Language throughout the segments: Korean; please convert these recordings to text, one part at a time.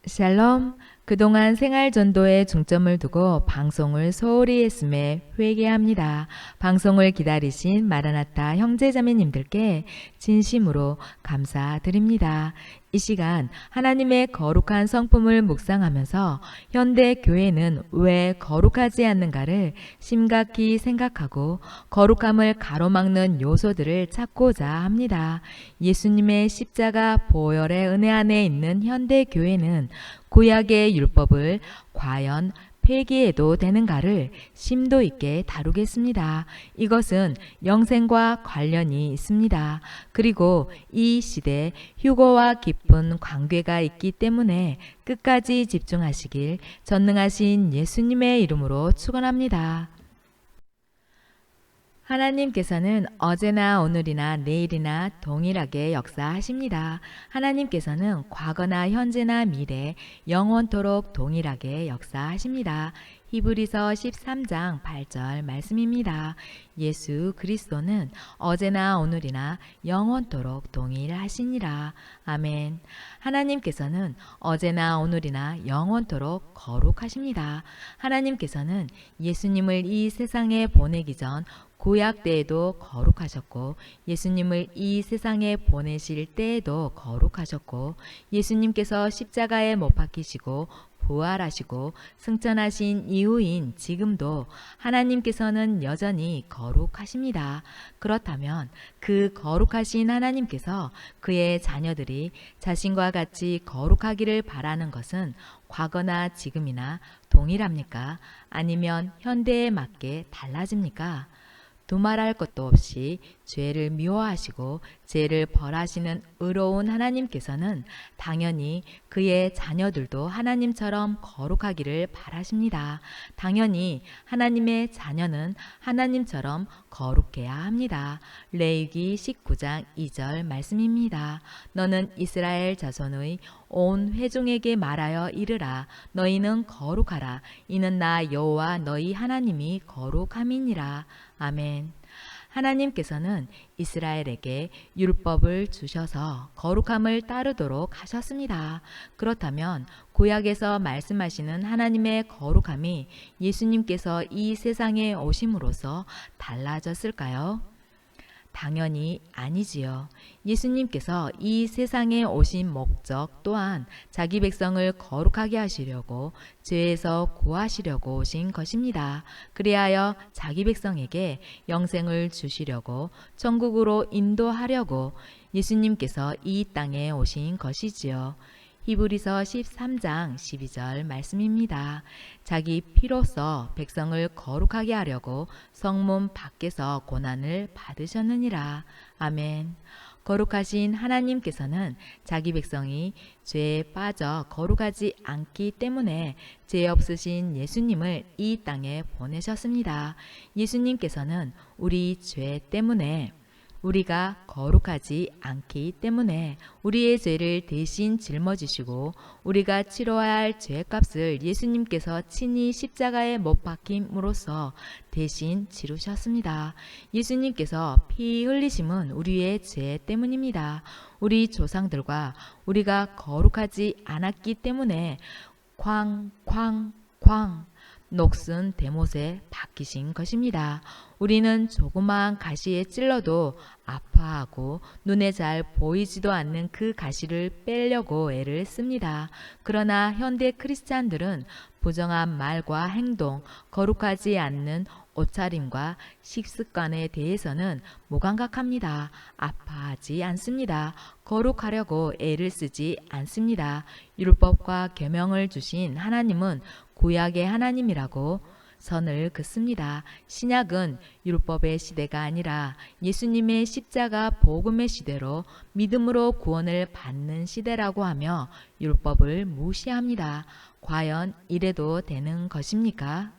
샬롬. 그동안 생활 전도에 중점을 두고 방송을 소홀히 했음에 회개합니다. 방송을 기다리신 마라나타 형제자매님들께 진심으로 감사드립니다. 이 시간 하나님의 거룩한 성품을 묵상하면서 현대 교회는 왜 거룩하지 않는가를 심각히 생각하고 거룩함을 가로막는 요소들을 찾고자 합니다. 예수님의 십자가 보혈의 은혜 안에 있는 현대 교회는 구약의 율법을 과연 폐기해도 되는가를 심도 있게 다루겠습니다. 이것은 영생과 관련이 있습니다. 그리고 이 시대 휴거와 깊은 관계가 있기 때문에 끝까지 집중하시길 전능하신 예수님의 이름으로 축원합니다. 하나님께서는 어제나 오늘이나 내일이나 동일하게 역사하십니다. 하나님께서는 과거나 현재나 미래, 영원토록 동일하게 역사하십니다. 히브리서 13장 8절 말씀입니다. 예수 그리스도는 어제나 오늘이나 영원토록 동일하시니라. 아멘. 하나님께서는 어제나 오늘이나 영원토록 거룩하십니다. 하나님께서는 예수님을 이 세상에 보내기 전 구약 때에도 거룩하셨고 예수님을 이 세상에 보내실 때에도 거룩하셨고 예수님께서 십자가에 못 박히시고 부활하시고 승천하신 이후인 지금도 하나님께서는 여전히 거룩하십니다. 그렇다면 그 거룩하신 하나님께서 그의 자녀들이 자신과 같이 거룩하기를 바라는 것은 과거나 지금이나 동일합니까? 아니면 현대에 맞게 달라집니까? 두말할 것도 없이 죄를 미워하시고 죄를 벌하시는 의로운 하나님께서는 당연히 그의 자녀들도 하나님처럼 거룩하기를 바라십니다. 당연히 하나님의 자녀는 하나님처럼 거룩해야 합니다. 레위기 19장 2절 말씀입니다. 너는 이스라엘 자손의 온 회중에게 말하여 이르라. 너희는 거룩하라. 이는 나 여호와 너희 하나님이 거룩함이니라. 아멘. 하나님께서는 이스라엘에게 율법을 주셔서 거룩함을 따르도록 하셨습니다. 그렇다면 구약에서 말씀하시는 하나님의 거룩함이 예수님께서 이 세상에 오심으로써 달라졌을까요? 당연히 아니지요. 예수님께서 이 세상에 오신 목적 또한 자기 백성을 거룩하게 하시려고 죄에서 구하시려고 오신 것입니다. 그리하여 자기 백성에게 영생을 주시려고 천국으로 인도하려고 예수님께서 이 땅에 오신 것이지요. 히브리서 13장 12절 말씀입니다. 자기 피로써 백성을 거룩하게 하려고 성문 밖에서 고난을 받으셨느니라. 아멘. 거룩하신 하나님께서는 자기 백성이 죄에 빠져 거룩하지 않기 때문에 죄 없으신 예수님을 이 땅에 보내셨습니다. 예수님께서는 우리 죄 때문에 우리가 거룩하지 않기 때문에 우리의 죄를 대신 짊어지시고 우리가 치러야 할 죄값을 예수님께서 친히 십자가에 못 박힘으로써 대신 치르셨습니다. 예수님께서 피 흘리심은 우리의 죄 때문입니다. 우리 조상들과 우리가 거룩하지 않았기 때문에 쾅쾅쾅 녹슨 대못에 박히신 것입니다. 우리는 조그마한 가시에 찔러도 아파하고 눈에 잘 보이지도 않는 그 가시를 빼려고 애를 씁니다. 그러나 현대 크리스찬들은 부정한 말과 행동, 거룩하지 않는 옷차림과 식습관에 대해서는 무감각합니다. 아파하지 않습니다. 거룩하려고 애를 쓰지 않습니다. 율법과 계명을 주신 하나님은 구약의 하나님이라고 선을 긋습니다. 신약은 율법의 시대가 아니라 예수님의 십자가 복음의 시대로 믿음으로 구원을 받는 시대라고 하며 율법을 무시합니다. 과연 이래도 되는 것입니까?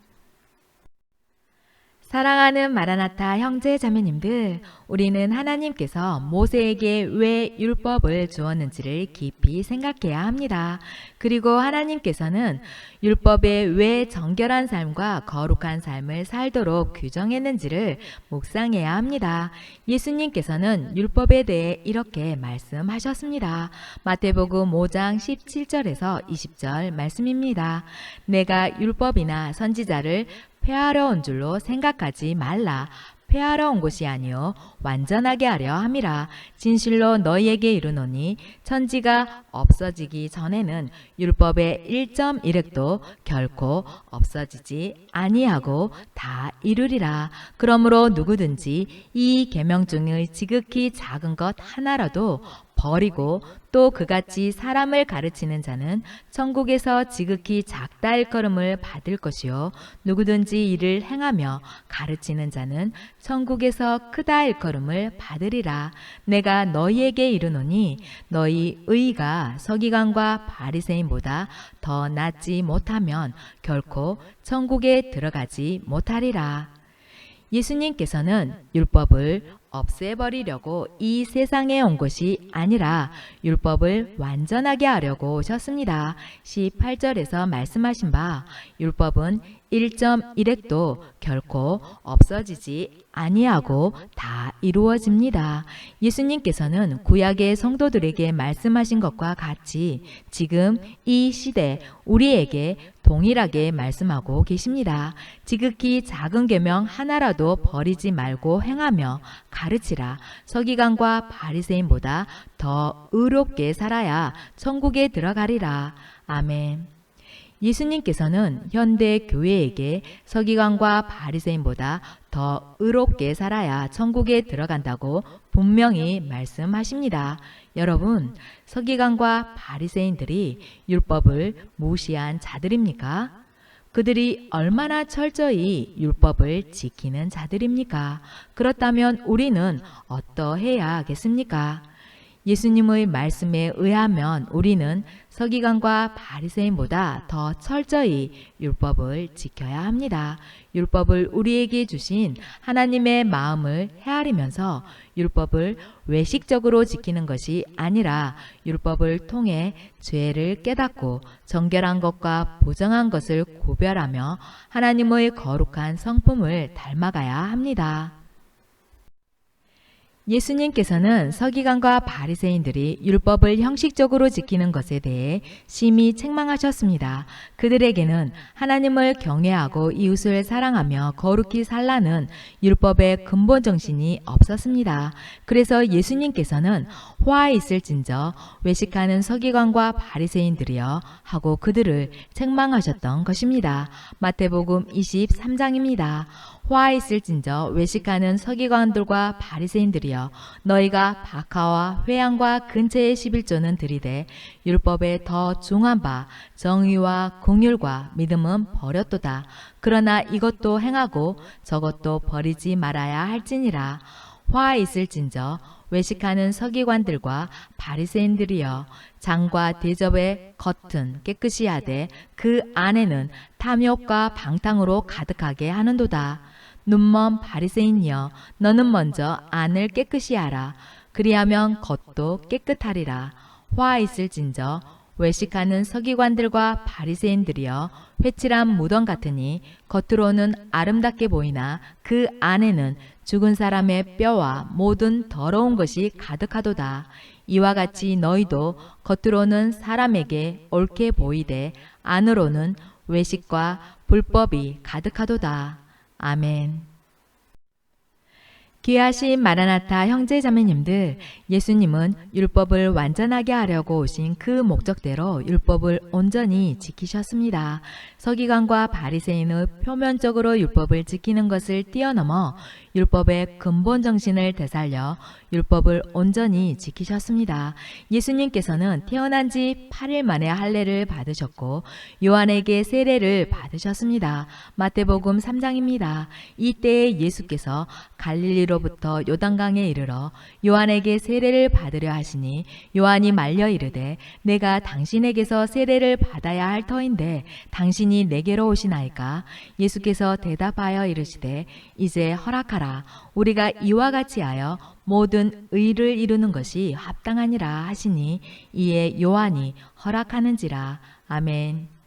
사랑하는 마라나타 형제 자매님들, 우리는 하나님께서 모세에게 왜 율법을 주었는지를 깊이 생각해야 합니다. 그리고 하나님께서는 율법에 왜 정결한 삶과 거룩한 삶을 살도록 규정했는지를 묵상해야 합니다. 예수님께서는 율법에 대해 이렇게 말씀하셨습니다. 마태복음 5장 17절에서 20절 말씀입니다. 내가 율법이나 선지자를 폐하러 온 줄로 생각하지 말라. 폐하러 온 것이 아니요 완전하게 하려 함이라. 진실로 너희에게 이르노니 천지가 없어지기 전에는 율법의 1.1획도 결코 없어지지 아니하고 다 이루리라. 그러므로 누구든지 이 계명 중의 지극히 작은 것 하나라도 버리고 또 그같이 사람을 가르치는 자는 천국에서 지극히 작다 일컬음을 받을 것이요 누구든지 이를 행하며 가르치는 자는 천국에서 크다 일컬음을 받으리라. 내가 너희에게 이르노니 너희 의가 서기관과 바리새인보다 더 낫지 못하면 결코 천국에 들어가지 못하리라. 예수님께서는 율법을 없애버리려고 이 세상에 온 것이 아니라 율법을 완전하게 하려고 오셨습니다. 18절에서 말씀하신 바 율법은 1.1획도 결코 없어지지 아니하고 다 이루어집니다. 예수님께서는 구약의 성도들에게 말씀하신 것과 같이 지금 이 시대 우리에게 동일하게 말씀하고 계십니다. 지극히 작은 계명 하나라도 버리지 말고 행하며 가르치라. 서기관과 바리새인보다 더 의롭게 살아야 천국에 들어가리라. 아멘. 예수님께서는 현대 교회에게 서기관과 바리새인보다 더 의롭게 살아야 천국에 들어간다고 분명히 말씀하십니다. 여러분, 서기관과 바리새인들이 율법을 무시한 자들입니까? 그들이 얼마나 철저히 율법을 지키는 자들입니까? 그렇다면 우리는 어떠해야 하겠습니까? 예수님의 말씀에 의하면 우리는 서기관과 바리새인보다 더 철저히 율법을 지켜야 합니다. 율법을 우리에게 주신 하나님의 마음을 헤아리면서 율법을 외식적으로 지키는 것이 아니라 율법을 통해 죄를 깨닫고 정결한 것과 부정한 것을 구별하며 하나님의 거룩한 성품을 닮아가야 합니다. 예수님께서는 서기관과 바리새인들이 율법을 형식적으로 지키는 것에 대해 심히 책망하셨습니다. 그들에게는 하나님을 경외하고 이웃을 사랑하며 거룩히 살라는 율법의 근본 정신이 없었습니다. 그래서 예수님께서는 화 있을진저 외식하는 서기관과 바리새인들이여 하고 그들을 책망하셨던 것입니다. 마태복음 23장입니다. 화 있을진저 외식하는 서기관들과 바리새인들이여 너희가 박하와 회양과 근처의 11조는 들이되 율법에 더 중한 바 정의와 긍휼과 믿음은 버렸도다. 그러나 이것도 행하고 저것도 버리지 말아야 할지니라. 화 있을진저 외식하는 서기관들과 바리새인들이여 장과 대접의 겉은 깨끗이 하되 그 안에는 탐욕과 방탕으로 가득하게 하는도다. 눈먼 바리새인이여 너는 먼저 안을 깨끗이 하라. 그리하면 겉도 깨끗하리라. 화 있을진저 외식하는 서기관들과 바리새인들이여 회칠한 무덤 같으니 겉으로는 아름답게 보이나 그 안에는 죽은 사람의 뼈와 모든 더러운 것이 가득하도다. 이와 같이 너희도 겉으로는 사람에게 옳게 보이되 안으로는 외식과 불법이 가득하도다. 아멘. 귀하신 마라나타 형제자매님들, 예수님은 율법을 완전하게 하려고 오신 그 목적대로 율법을 온전히 지키셨습니다. 서기관과 바리새인의 표면적으로 율법을 지키는 것을 뛰어넘어 율법의 근본 정신을 되살려 율법을 온전히 지키셨습니다. 예수님께서는 태어난 지 8일 만에 할례를 받으셨고 요한에게 세례를 받으셨습니다. 마태복음 3장입니다. 이때에 예수께서 갈릴리로부터 요단강에 이르러 요한에게 세례를 받으려 하시니 요한이 말려 이르되 내가 당신에게서 세례를 받아야 할 터인데 당신이 내게로 오시나이까? 예수께서 대답하여 이르시되 이제 허락하라. 우리가 이와 같이 하여 모든 의를 이루는 것이 합당하니라 하시니 이에 요한이 허락하는지라. 아멘.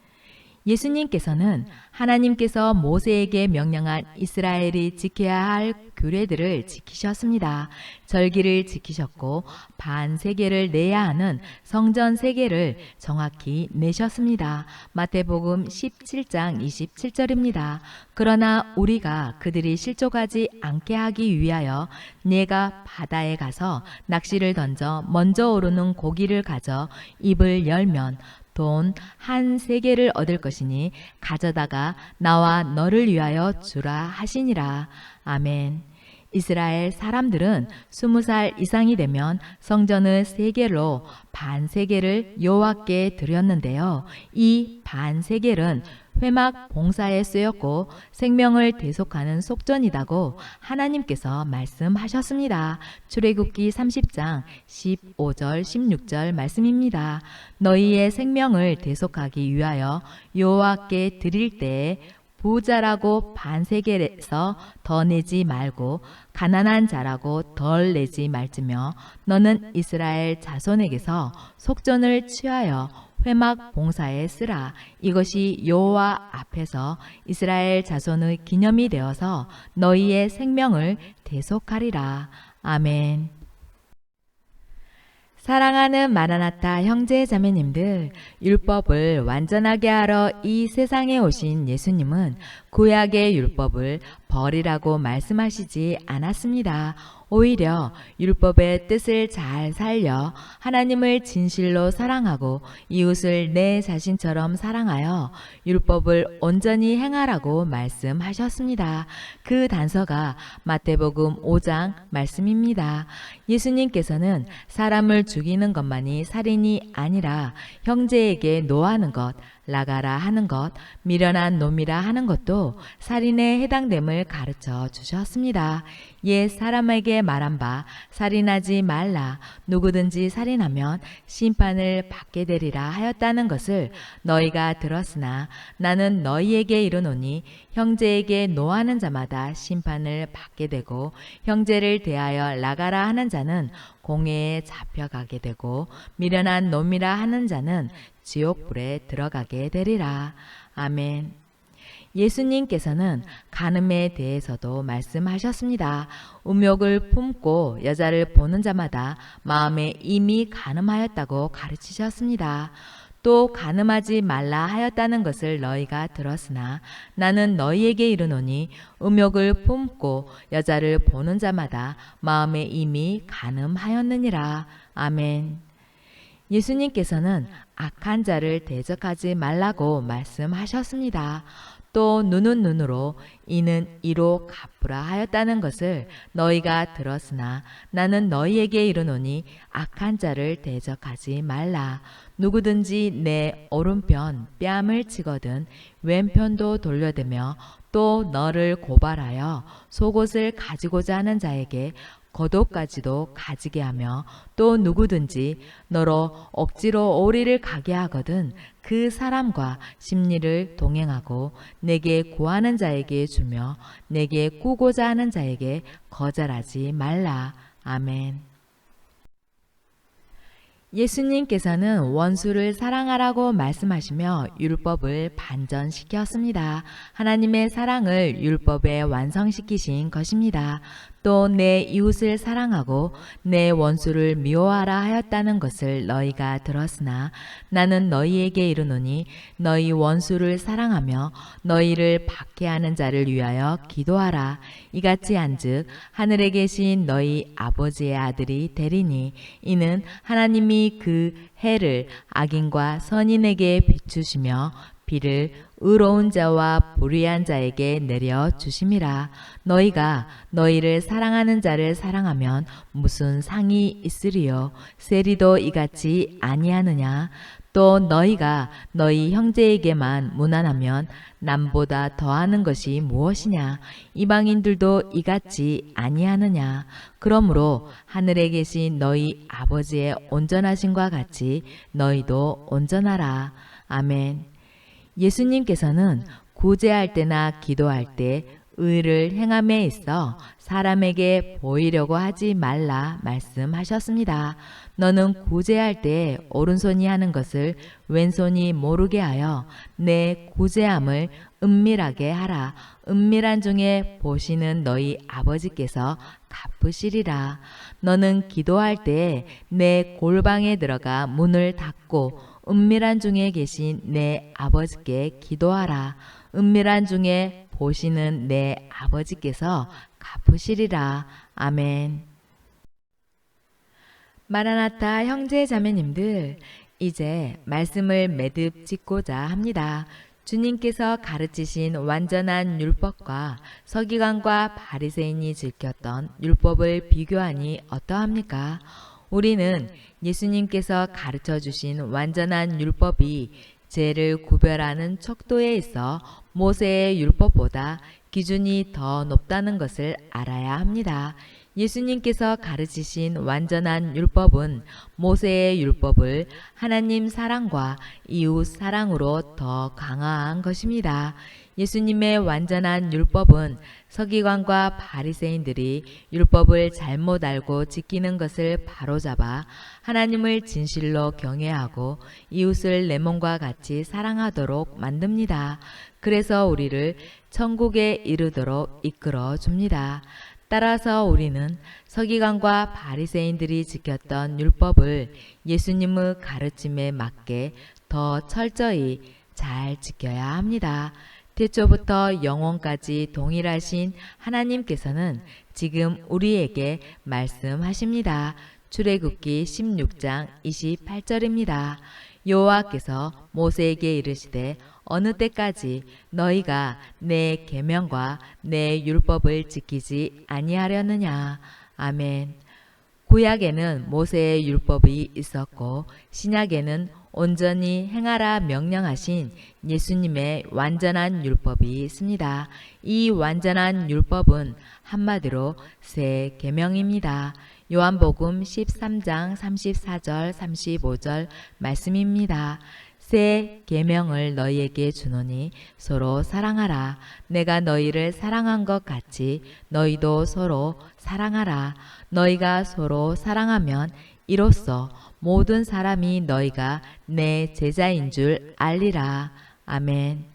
예수님께서는 하나님께서 모세에게 명령한 이스라엘이 지켜야 할 규례들을 지키셨습니다. 절기를 지키셨고 반세계를 내야 하는 성전 세계를 정확히 내셨습니다. 마태복음 17장 27절입니다. 그러나 우리가 그들이 실족하지 않게 하기 위하여 내가 바다에 가서 낚시를 던져 먼저 오르는 고기를 가져 입을 열면 돈 한 세겔을 얻을 것이니 가져다가 나와 너를 위하여 주라 하시니라. 아멘. 이스라엘 사람들은 20살 이상이 되면 성전을 세겔로 반세겔을 여호와께 드렸는데요. 이 반세겔은 회막 봉사에 쓰였고 생명을 대속하는 속전이라고 하나님께서 말씀하셨습니다. 출애굽기 30장 15절 16절 말씀입니다. 너희의 생명을 대속하기 위하여 여호와께 드릴 때에 부자라고 반세겔에서 더 내지 말고 가난한 자라고 덜 내지 말지며 너는 이스라엘 자손에게서 속전을 취하여 회막 봉사에 쓰라. 이것이 여호와 앞에서 이스라엘 자손의 기념이 되어서 너희의 생명을 대속하리라. 아멘. 사랑하는 마라나타 형제 자매님들, 율법을 완전하게 하러 이 세상에 오신 예수님은 구약의 율법을 버리라고 말씀하시지 않았습니다. 오히려 율법의 뜻을 잘 살려 하나님을 진실로 사랑하고 이웃을 내 자신처럼 사랑하여 율법을 온전히 행하라고 말씀하셨습니다. 그 단서가 마태복음 5장 말씀입니다. 예수님께서는 사람을 죽이는 것만이 살인이 아니라 형제에게 노하는 것, 라가라 하는 것, 미련한 놈이라 하는 것도 살인에 해당됨을 가르쳐 주셨습니다. 옛 사람에게 말한 바 살인하지 말라. 누구든지 살인하면 심판을 받게 되리라 하였다는 것을 너희가 들었으나 나는 너희에게 이르노니 형제에게 노하는 자마다 심판을 받게 되고 형제를 대하여 라가라 하는 자는 공회에 잡혀가게 되고 미련한 놈이라 하는 자는 지옥불에 들어가게 되리라. 아멘. 예수님께서는 간음에 대해서도 말씀하셨습니다. 음욕을 품고 여자를 보는 자마다 마음에 이미 간음하였다고 가르치셨습니다. 또 간음하지 말라 하였다는 것을 너희가 들었으나 나는 너희에게 이르노니 음욕을 품고 여자를 보는 자마다 마음에 이미 간음하였느니라. 아멘. 예수님께서는 악한 자를 대적하지 말라고 말씀하셨습니다. 또 눈은 눈으로 이는 이로 갚으라 하였다는 것을 너희가 들었으나 나는 너희에게 이르노니 악한 자를 대적하지 말라. 누구든지 내 오른편 뺨을 치거든 왼편도 돌려대며 또 너를 고발하여 속옷을 가지고자 하는 자에게 겉옷까지도 가지게 하며 또 누구든지 너로 억지로 오리를 가게 하거든 그 사람과 심리를 동행하고 내게 구하는 자에게 주며 내게 꾸고자 하는 자에게 거절하지 말라. 아멘. 예수님께서는 원수를 사랑하라고 말씀하시며 율법을 반전시켰습니다. 하나님의 사랑을 율법에 완성시키신 것입니다. 또 내 이웃을 사랑하고 내 원수를 미워하라 하였다는 것을 너희가 들었으나 나는 너희에게 이르노니 너희 원수를 사랑하며 너희를 박해하는 자를 위하여 기도하라. 이같이 한즉 하늘에 계신 너희 아버지의 아들이 되리니 이는 하나님이 그 해를 악인과 선인에게 비추시며 비를 의로운 자와 불의한 자에게 내려 주심이라. 너희가 너희를 사랑하는 자를 사랑하면 무슨 상이 있으리요? 세리도 이같이 아니하느냐? 또 너희가 너희 형제에게만 무난하면 남보다 더하는 것이 무엇이냐? 이방인들도 이같이 아니하느냐? 그러므로 하늘에 계신 너희 아버지의 온전하심과 같이 너희도 온전하라. 아멘. 예수님께서는 구제할 때나 기도할 때 의를 행함에 있어 사람에게 보이려고 하지 말라 말씀하셨습니다. 너는 구제할 때 오른손이 하는 것을 왼손이 모르게 하여 내 구제함을 은밀하게 하라. 은밀한 중에 보시는 너희 아버지께서 갚으시리라. 너는 기도할 때 내 골방에 들어가 문을 닫고 은밀한 중에 계신 내 아버지께 기도하라. 은밀한 중에 보시는 내 아버지께서 갚으시리라. 아멘. 마라나타 형제 자매님들, 이제 말씀을 매듭 짓고자 합니다. 주님께서 가르치신 완전한 율법과 서기관과 바리새인이 지켰던 율법을 비교하니 어떠합니까? 우리는 예수님께서 가르쳐 주신 완전한 율법이 죄를 구별하는 척도에 있어 모세의 율법보다 기준이 더 높다는 것을 알아야 합니다. 예수님께서 가르치신 완전한 율법은 모세의 율법을 하나님 사랑과 이웃 사랑으로 더 강화한 것입니다. 예수님의 완전한 율법은 서기관과 바리새인들이 율법을 잘못 알고 지키는 것을 바로잡아 하나님을 진실로 경외하고 이웃을 내 몸과 같이 사랑하도록 만듭니다. 그래서 우리를 천국에 이르도록 이끌어 줍니다. 따라서 우리는 서기관과 바리새인들이 지켰던 율법을 예수님의 가르침에 맞게 더 철저히 잘 지켜야 합니다. 태초부터 영원까지 동일하신 하나님께서는 지금 우리에게 말씀하십니다. 출애굽기 16장 28절입니다. 여호와께서 모세에게 이르시되 어느 때까지 너희가 내 계명과 내 율법을 지키지 아니하려느냐. 아멘. 구약에는 모세의 율법이 있었고 신약에는 온전히 행하라 명령하신 예수님의 완전한 율법이 있습니다. 이 완전한 율법은 한마디로 새 계명입니다. 요한복음 13장 34절 35절 말씀입니다. 새 계명을 너희에게 주노니 서로 사랑하라. 내가 너희를 사랑한 것 같이 너희도 서로 사랑하라. 너희가 서로 사랑하면 이로써 모든 사람이 너희가 내 제자인 줄 알리라. 아멘.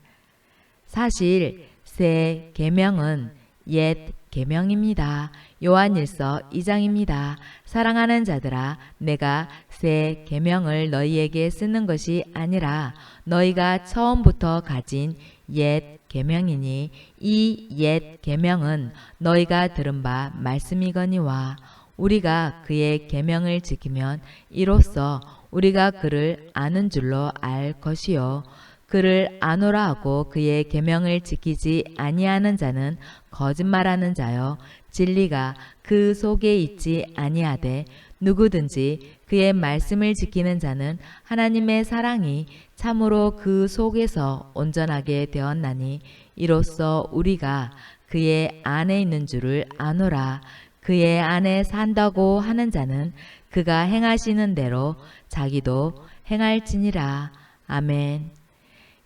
사실 새 계명은 옛 계명입니다. 요한일서 2장입니다. 사랑하는 자들아, 내가 새 계명을 너희에게 쓰는 것이 아니라 너희가 처음부터 가진 옛 계명이니 이 옛 계명은 너희가 들은 바 말씀이거니와 우리가 그의 계명을 지키면 이로써 우리가 그를 아는 줄로 알 것이요. 그를 아노라 하고 그의 계명을 지키지 아니하는 자는 거짓말하는 자요 진리가 그 속에 있지 아니하되 누구든지 그의 말씀을 지키는 자는 하나님의 사랑이 참으로 그 속에서 온전하게 되었나니 이로써 우리가 그의 안에 있는 줄을 아노라. 그의 안에 산다고 하는 자는 그가 행하시는 대로 자기도 행할지니라. 아멘.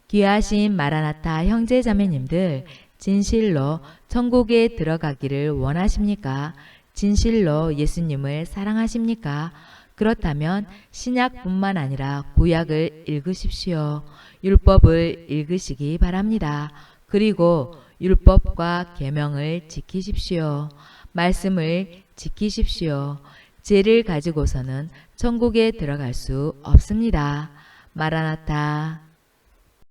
귀하신 마라나타 형제자매님들, 진실로 천국에 들어가기를 원하십니까? 진실로 예수님을 사랑하십니까? 그렇다면 신약뿐만 아니라 구약을 읽으십시오. 율법을 읽으시기 바랍니다. 그리고 율법과 계명을 지키십시오. 말씀을 지키십시오. 죄를 가지고서는 천국에 들어갈 수 없습니다. 마라나타.